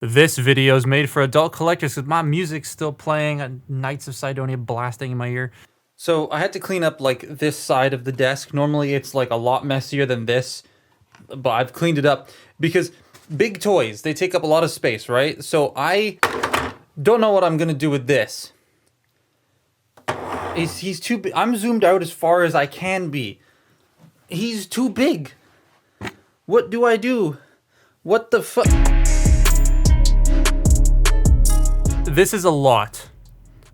This video is made for adult collectors because my music's still playing, Knights of Sidonia blasting in my ear. So I had to clean up like this side of the desk. Normally it's like a lot messier than this, but I've cleaned it up because big toys, they take up a lot of space, right? So I don't know what I'm gonna do with this. He's too big. I'm zoomed out as far as I can be. He's too big. What do I do? What the fuck? This is a lot.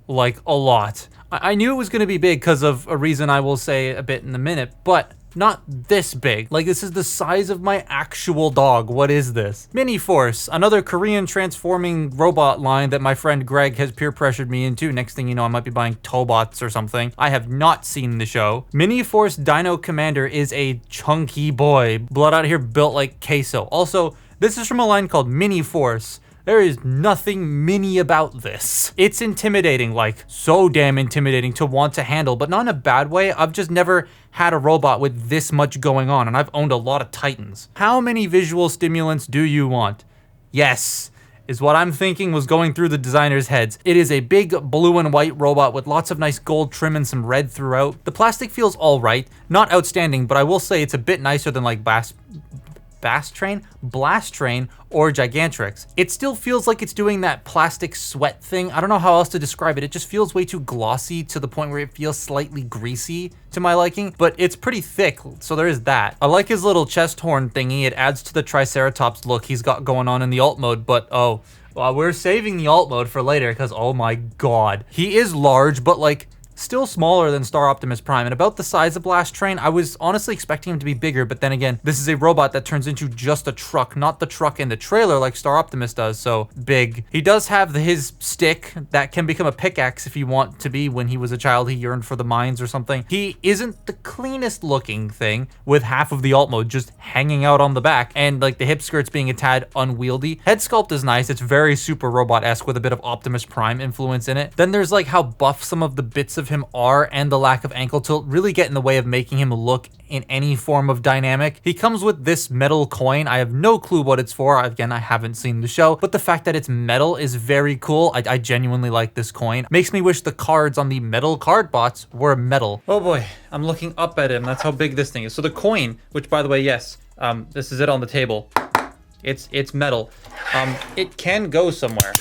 Like, a lot. I knew it was going to be big because of a reason I will say a bit in a minute, but not this big. Like, this is the size of my actual dog. What is this? Mini Force, another Korean transforming robot line that my friend Greg has peer pressured me into. Next thing you know, I might be buying Tobots or something. I have not seen the show. Mini Force Dino Commander is a chunky boy. Blood out here built like queso. Also, this is from a line called Mini Force. There is nothing mini about this. It's intimidating, like so damn intimidating to want to handle, but not in a bad way. I've just never had a robot with this much going on, and I've owned a lot of Titans. How many visual stimulants do you want? Yes, is what I'm thinking was going through the designers' heads. It is a big blue and white robot with lots of nice gold trim and some red throughout. The plastic feels all right, not outstanding, but I will say it's a bit nicer than like Blast Train, or Gigantrix. It still feels like it's doing that plastic sweat thing. I don't know how else to describe it. It just feels way too glossy to the point where it feels slightly greasy to my liking, but it's pretty thick, so there is that. I like his little chest horn thingy. It adds to the Triceratops look he's got going on in the alt mode, but oh, well, we're saving the alt mode for later because oh my god. He is large, but like, still smaller than Star Optimus Prime and about the size of Blast Train. I was honestly expecting him to be bigger, but then again, this is a robot that turns into just a truck, not the truck in the trailer like Star Optimus does, so big. He does have his stick that can become a pickaxe if you want to be. When he was a child, he yearned for the mines or something. He isn't the cleanest looking thing, with half of the alt mode just hanging out on the back and like the hip skirts being a tad unwieldy. Head sculpt is nice. It's very super robot-esque with a bit of Optimus Prime influence in it. Then there's like how buff some of the bits of him are, and the lack of ankle tilt really get in the way of making him look in any form of dynamic. He comes with this metal coin. I have no clue what it's for. Again, I haven't seen the show, but the fact that it's metal is very cool. I genuinely like this coin. Makes me wish the cards on the metal card bots were metal. Oh boy, I'm looking up at him. That's how big this thing is. So the coin, which by the way, yes, this is it on the table. It's metal. It can go somewhere.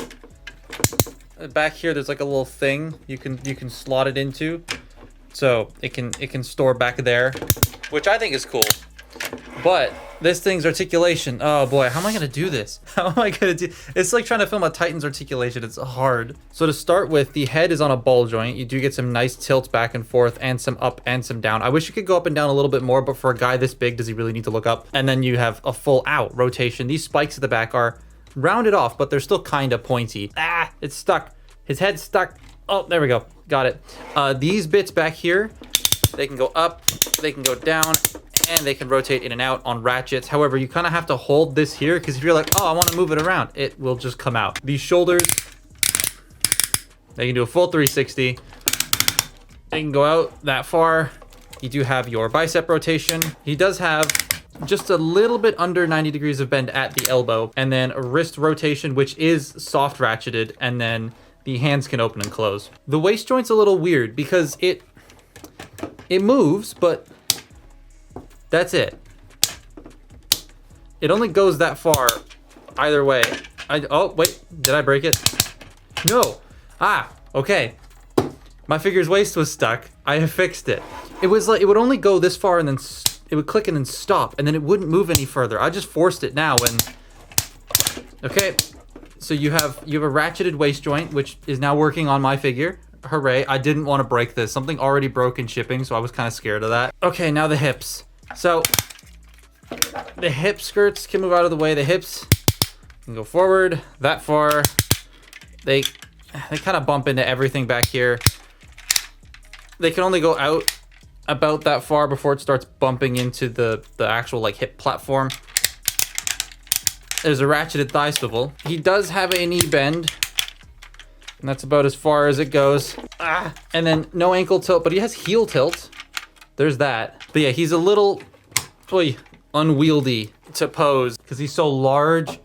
Back here there's like a little thing you can slot it into, so it can store back there, which I think is cool. But this thing's articulation, oh boy, how am I gonna do this? How am I gonna do? It's like trying to film a Titan's articulation. It's hard. So to start with, the head is on a ball joint. You do get some nice tilts back and forth, and some up and some down. I wish you could go up and down a little bit more, but for a guy this big, does he really need to look up? And then you have a full out rotation. These spikes at the back are rounded off, but they're still kind of pointy. Ah, it's stuck. His head's stuck. Oh, there we go. Got it. These bits back here, they can go up, they can go down, and they can rotate in and out on ratchets. However, you kind of have to hold this here, because if you're like, oh, I want to move it around, it will just come out. These shoulders, they can do a full 360. They can go out that far. You do have your bicep rotation. He does have just a little bit under 90 degrees of bend at the elbow, and then a wrist rotation, which is soft ratcheted, and then the hands can open and close. The waist joint's a little weird because it moves, but that's it. It only goes that far either way. Oh, wait, did I break it? No. Ah, okay. My figure's waist was stuck. I have fixed it. It was like, it would only go this far and then it would click and then stop, and then it wouldn't move any further. I just forced it now and, okay. So you have a ratcheted waist joint, which is now working on my figure. Hooray, I didn't want to break this. Something already broke in shipping, so I was kind of scared of that. Okay, now the hips. So the hip skirts can move out of the way. The hips can go forward that far. They kind of bump into everything back here. They can only go out about that far before it starts bumping into the actual like hip platform. There's a ratcheted thigh swivel. He does have a knee bend, and that's about as far as it goes. And then no ankle tilt, but he has heel tilt. There's that. But yeah, he's a little unwieldy to pose because he's so large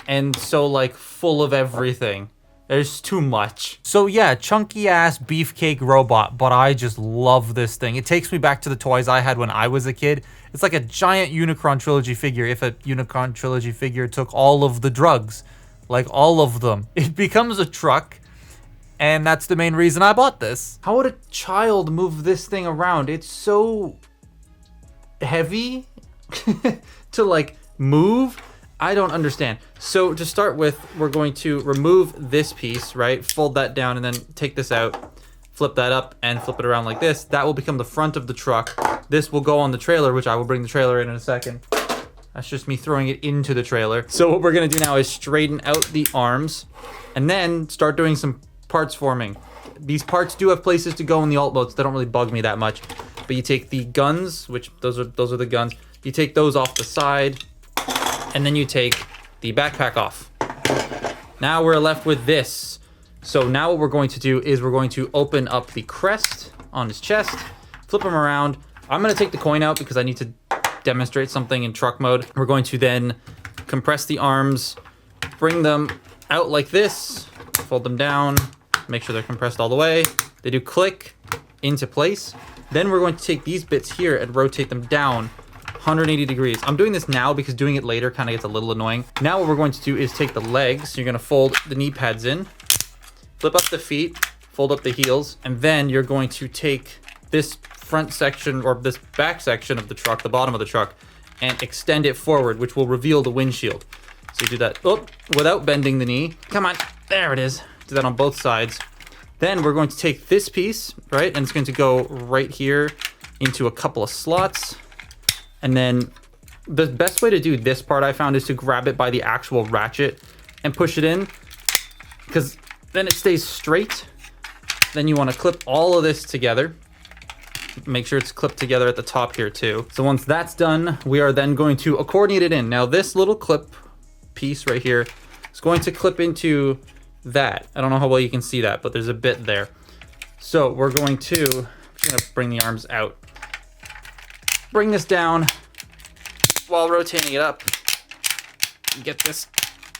and so like full of everything. There's too much. So yeah, chunky ass beefcake robot, but I just love this thing. It takes me back to the toys I had when I was a kid. It's like a giant Unicron Trilogy figure if a Unicron Trilogy figure took all of the drugs. Like all of them. It becomes a truck, and that's the main reason I bought this. How would a child move this thing around? It's so heavy to like move. I don't understand. So to start with, we're going to remove this piece, right? Fold that down and then take this out, flip that up and flip it around like this. That will become the front of the truck. This will go on the trailer, which I will bring the trailer in a second. That's just me throwing it into the trailer. So what we're gonna do now is straighten out the arms and then start doing some parts forming. These parts do have places to go in the alt modes. They don't really bug me that much. But you take the guns, which those are the guns. You take those off the side, and then you take the backpack off. Now we're left with this. So now what we're going to do is we're going to open up the crest on his chest, flip him around. I'm gonna take the coin out because I need to demonstrate something in truck mode. We're going to then compress the arms, bring them out like this, fold them down, make sure they're compressed all the way. They do click into place. Then we're going to take these bits here and rotate them down 180 degrees. I'm doing this now because doing it later kind of gets a little annoying. Now what we're going to do is take the legs. You're gonna fold the knee pads in, flip up the feet, fold up the heels, and then you're going to take this front section or this back section of the truck, the bottom of the truck, and extend it forward, which will reveal the windshield. So you do that without bending the knee. Come on, there it is. Do that on both sides. Then we're going to take this piece, right? And it's going to go right here into a couple of slots. And then the best way to do this part I found is to grab it by the actual ratchet and push it in, because then it stays straight. Then you want to clip all of this together. Make sure it's clipped together at the top here too. So once that's done, we are then going to accordion it in. Now this little clip piece right here is going to clip into that. I don't know how well you can see that, but there's a bit there. So we're going to, I'm just gonna bring the arms out. Bring this down while rotating it up. Get this,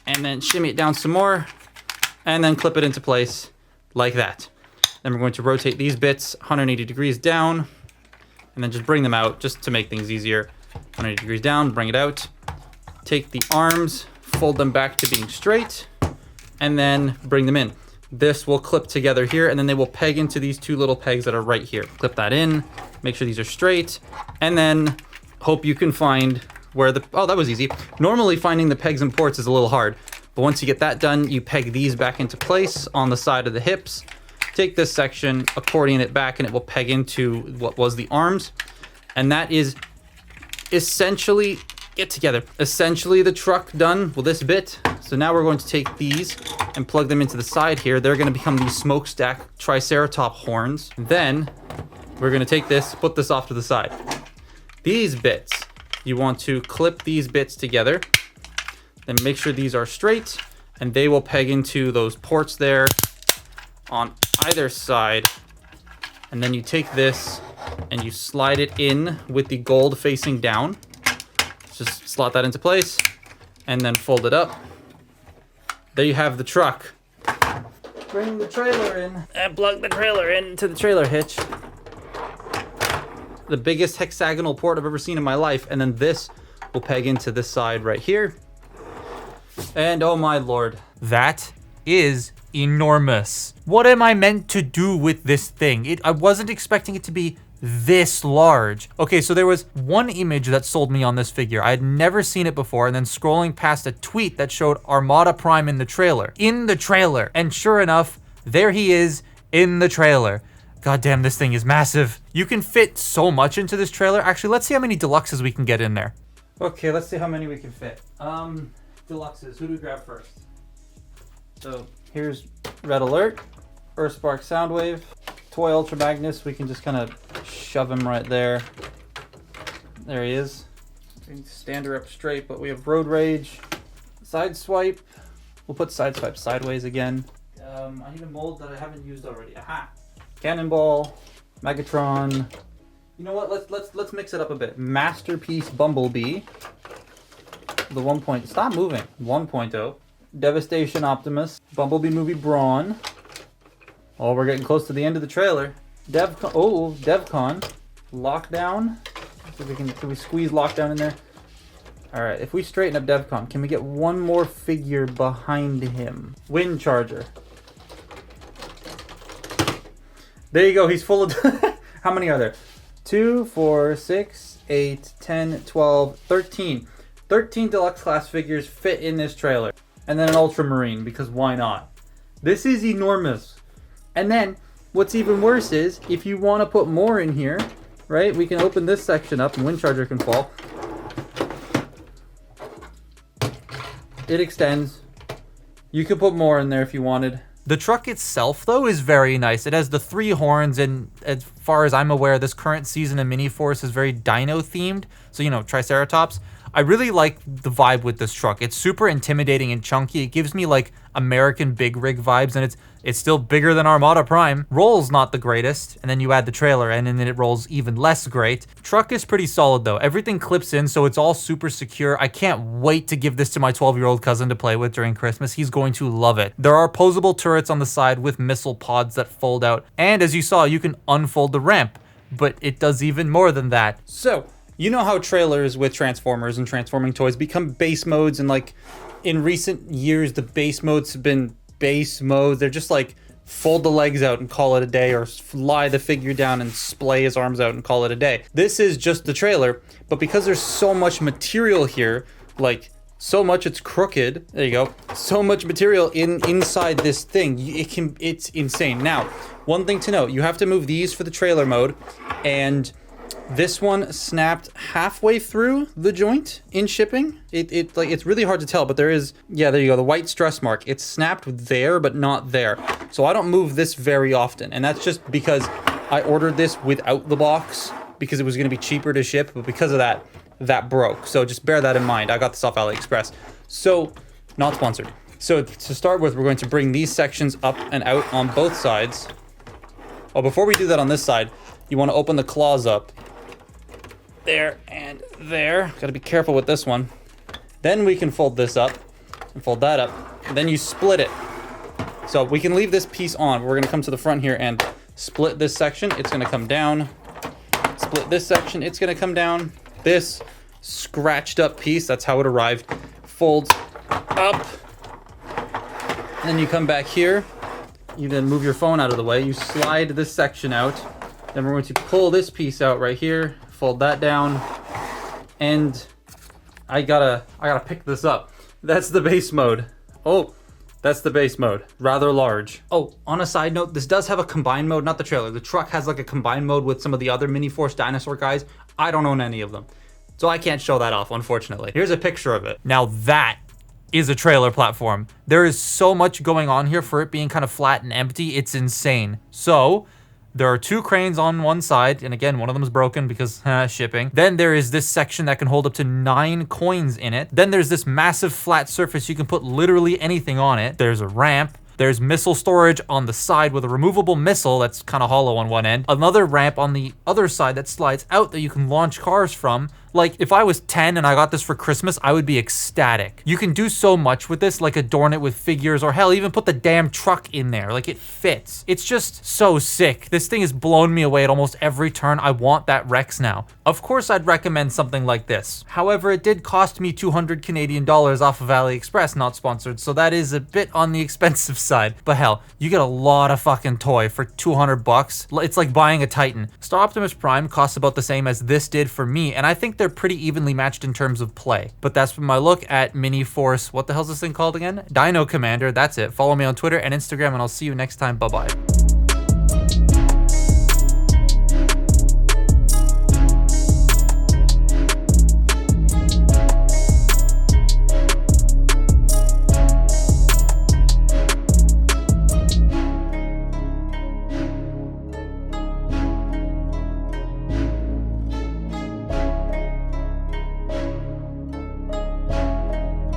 and then shimmy it down some more, and then clip it into place like that. Then we're going to rotate these bits 180 degrees down, and then just bring them out just to make things easier. 180 degrees down, bring it out. Take the arms, fold them back to being straight, and then bring them in. This will clip together here, and then they will peg into these two little pegs that are right here. Clip that in, make sure these are straight, and then hope you can find where the, oh, that was easy. Normally finding the pegs and ports is a little hard, but once you get that done, you peg these back into place on the side of the hips. Take this section, accordion it back, and it will peg into what was the arms. And that is essentially, get together, essentially the truck done with this bit. So now we're going to take these and plug them into the side here. They're gonna become these smokestack triceratop horns. Then we're gonna take this, put this off to the side. These bits, you want to clip these bits together, then make sure these are straight, and they will peg into those ports there on either side. And then you take this and you slide it in with the gold facing down. Just slot that into place and then fold it up. There you have the truck. Bring the trailer in and plug the trailer into the trailer hitch. The biggest hexagonal port I've ever seen in my life. And then this will peg into this side right here. And oh my lord, that is enormous. What am I meant to do with this thing? I wasn't expecting it to be this large. Okay, so there was one image that sold me on this figure. I had never seen it before, and then scrolling past a tweet that showed Armada Prime in the trailer. And sure enough, there he is in the trailer. God damn, this thing is massive. You can fit so much into this trailer. Actually, let's see how many deluxes we can get in there. Okay, let's see how many we can fit. Deluxes, who do we grab first? So here's Red Alert, Earthspark Soundwave, Toy Ultra Magnus. We can just kind of shove him right there. There he is. We can stand her up straight, but we have Road Rage, Sideswipe. We'll put Sideswipe sideways again. I need a mold that I haven't used already. Aha! Cannonball, Megatron. You know what? Let's mix it up a bit. Masterpiece Bumblebee. the 1.0. Stop moving. 1.0. Devastation Optimus. Bumblebee movie Brawn. Oh, we're getting close to the end of the trailer. DevCon. Oh, DevCon. Lockdown. See if we can we squeeze Lockdown in there? All right, if we straighten up DevCon, can we get one more figure behind him? Wind Charger. There you go, he's full of... How many are there? 2, 4, 6, 8, 10, 12, 13. 13 deluxe class figures fit in this trailer. And then an Ultramarine, because why not? This is enormous. And then, what's even worse is, if you want to put more in here, right, we can open this section up and Wind Charger can fall. It extends. You could put more in there if you wanted. The truck itself, though, is very nice. It has the 3 horns, and as far as I'm aware, this current season of Mini-Force is very Dino themed. So, you know, Triceratops. I really like the vibe with this truck. It's super intimidating and chunky. It gives me like American big rig vibes, and it's still bigger than Armada Prime. Rolls not the greatest, and then you add the trailer and then it rolls even less great. Truck is pretty solid though. Everything clips in, so it's all super secure. I can't wait to give this to my 12-year-old cousin to play with during Christmas. He's going to love it. There are posable turrets on the side with missile pods that fold out, and as you saw, you can unfold the ramp, but it does even more than that. So, you know how trailers with Transformers and transforming toys become base modes, and like in recent years the base modes have been base modes. They're just like fold the legs out and call it a day, or lie the figure down and splay his arms out and call it a day. This is just the trailer, but because there's so much material here, like so much it's crooked, there you go, so much material inside this thing, it's insane. Now, one thing to note, you have to move these for the trailer mode, and this one snapped halfway through the joint in shipping. It's really hard to tell, but there is, yeah, there you go, the white stress mark. It's snapped there, but not there. So I don't move this very often, and that's just because I ordered this without the box because it was going to be cheaper to ship, but because of that, that broke. So just bear that in mind. I got this off AliExpress. So, not sponsored. So to start with, we're going to bring these sections up and out on both sides. Oh, before we do that on this side, you want to open the claws up. There and there. Gotta be careful with this one. Then we can fold this up and fold that up. And then you split it. So we can leave this piece on. We're gonna come to the front here and split this section. It's gonna come down. Split this section. It's gonna come down. This scratched up piece, that's how it arrived, folds up. And then you come back here. You then move your phone out of the way. You slide this section out. Then we're going to pull this piece out right here. Fold that down, and I gotta pick this up. That's the base mode. Oh, that's the base mode. Rather large. Oh, on a side note, this does have a combined mode, not the trailer. The truck has like a combined mode with some of the other Mini-Force dinosaur guys. I don't own any of them, so I can't show that off, unfortunately. Here's a picture of it. Now that is a trailer platform. There is so much going on here for it being kind of flat and empty. It's insane. So, there are 2 cranes on one side, and again, one of them is broken because shipping. Then there is this section that can hold up to 9 coins in it. Then there's this massive flat surface. You can put literally anything on it. There's a ramp. There's missile storage on the side with a removable missile that's kind of hollow on one end. Another ramp on the other side that slides out that you can launch cars from. Like, if I was 10 and I got this for Christmas, I would be ecstatic. You can do so much with this, like adorn it with figures, or hell, even put the damn truck in there. Like, it fits. It's just so sick. This thing has blown me away at almost every turn. I want that Rex now. Of course, I'd recommend something like this. However, it did cost me 200 Canadian dollars off of AliExpress, not sponsored, so that is a bit on the expensive side. But hell, you get a lot of fucking toy for 200 bucks. It's like buying a Titan. Star Optimus Prime costs about the same as this did for me, and I think they're pretty evenly matched in terms of play. But that's been my look at Mini-Force. What the hell's this thing called again? Dino Commander. That's it. Follow me on Twitter and Instagram, and I'll see you next time. Bye-bye.